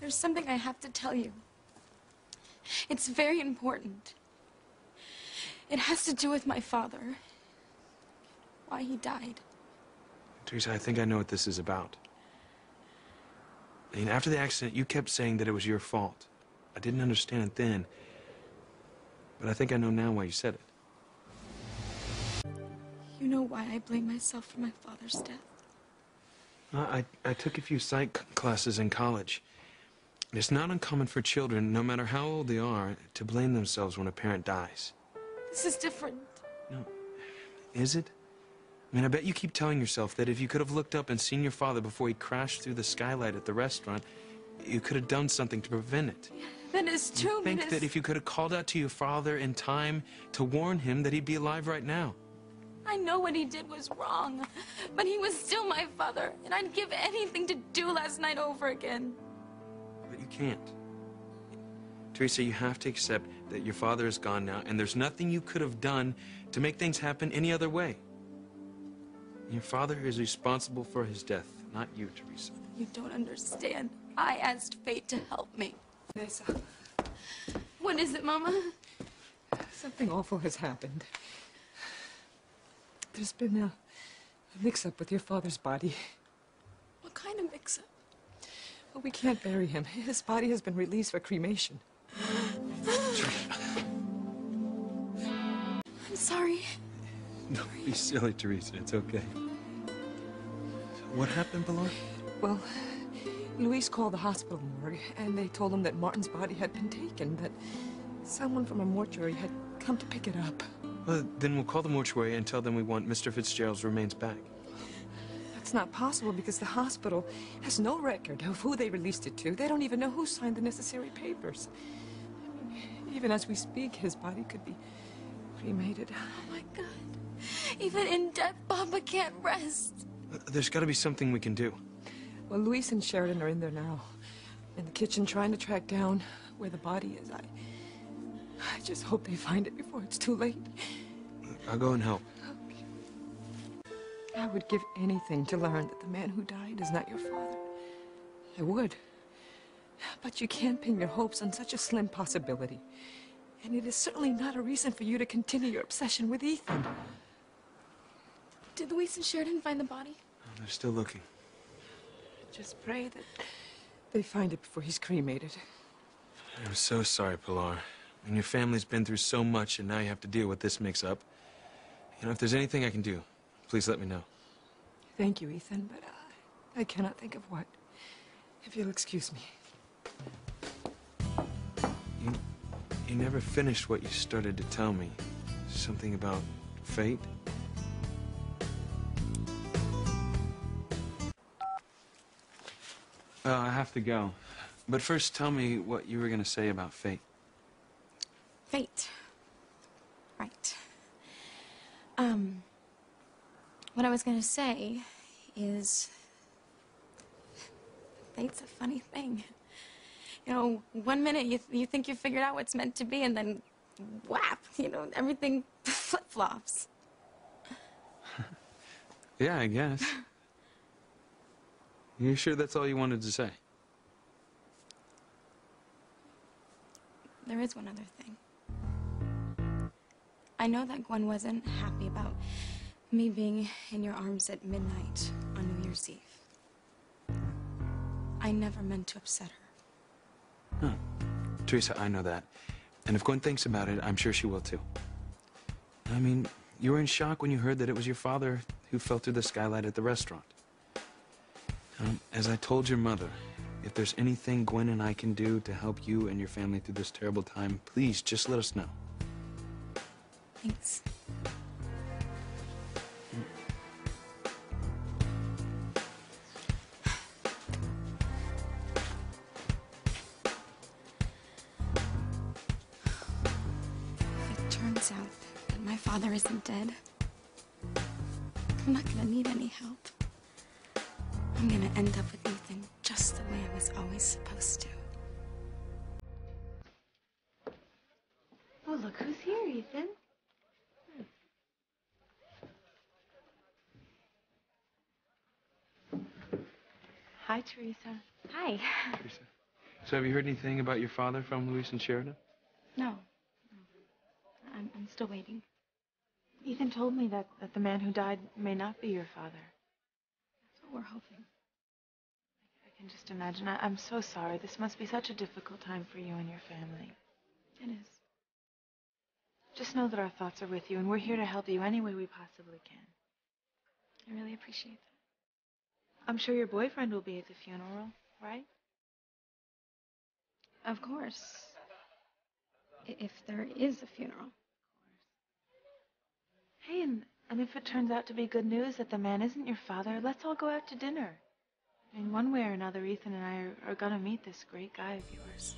There's something I have to tell you. It's very important. It has to do with my father. Why he died. Theresa, I think I know what this is about. I mean, after the accident, you kept saying that it was your fault. I didn't understand it then, but I think I know now why you said it. You know why I blame myself for my father's death? I took a few psych classes in college. It's not uncommon for children, no matter how old they are, to blame themselves when a parent dies. This is different. No. Is it? I mean, I bet you keep telling yourself that if you could have looked up and seen your father before he crashed through the skylight at the restaurant, you could have done something to prevent it. That is true, You think that if you could have called out to your father in time to warn him that he'd be alive right now. I know what he did was wrong, but he was still my father, and I'd give anything to do last night over again. But you can't. Theresa, you have to accept that your father is gone now, and there's nothing you could have done to make things happen any other way. Your father is responsible for his death, not you, Theresa. You don't understand. I asked fate to help me. Theresa, What is it, Mama? something awful has happened. There's been a mix-up with your father's body. What kind of mix-up? Well, we can't bury him. His body has been released for cremation. I'm sorry. Don't be silly, Theresa. It's okay. What happened, Pilar? Well, Luis called the hospital morgue, and they told him that Martin's body had been taken, that someone from a mortuary had come to pick it up. Well, then we'll call the mortuary and tell them we want Mr. Fitzgerald's remains back. That's not possible because the hospital has no record of who they released it to. They don't even know who signed the necessary papers. I mean, even as we speak, his body could be cremated. Oh, my God. Even in death, Papa can't rest. There's got to be something we can do. Well, Luis and Sheridan are in there now, in the kitchen, trying to track down where the body is. I just hope they find it before it's too late. I'll go and help. I would give anything to learn that the man who died is not your father. I would. But you can't pin your hopes on such a slim possibility. And it is certainly not a reason for you to continue your obsession with Ethan. Did Luis and Sheridan find the body? Oh, they're still looking. Just pray that they find it before he's cremated. I'm so sorry, Pilar. And your family's been through so much, and now you have to deal with this mix-up. You know, if there's anything I can do, please let me know. Thank you, Ethan, but I cannot think of what. If you'll excuse me. You never finished what you started to tell me. Something about fate? I have to go. But first, tell me what you were going to say about fate. Fate. Right. What I was gonna say is... fate's a funny thing. You know, one minute you think you figured out what's meant to be, and then whap, you know, everything flip-flops. Yeah, I guess. You sure that's all you wanted to say? There is one other thing. I know that Gwen wasn't happy about me being in your arms at midnight on New Year's Eve. I never meant to upset her. Huh. Theresa, I know that. And if Gwen thinks about it, I'm sure she will too. I mean, you were in shock when you heard that it was your father who fell through the skylight at the restaurant. As I told your mother, if there's anything Gwen and I can do to help you and your family through this terrible time, please just let us know. Thanks. If it turns out that my father isn't dead, I'm not gonna need any help. I'm gonna end up with Ethan just the way I was always supposed to. Oh, look who's here, Ethan. Hi, Theresa. Hi. Theresa, So have you heard anything about your father from Luis and Sheridan? No. I'm still waiting. Ethan told me that the man who died may not be your father. That's what we're hoping. I can just imagine. I'm so sorry. This must be such a difficult time for you and your family. It is. Just know that our thoughts are with you, and we're here to help you any way we possibly can. I really appreciate that. I'm sure your boyfriend will be at the funeral, right? Of course. If there is a funeral. Hey, and if it turns out to be good news that the man isn't your father, let's all go out to dinner. In one way or another, Ethan and I are going to meet this great guy of yours.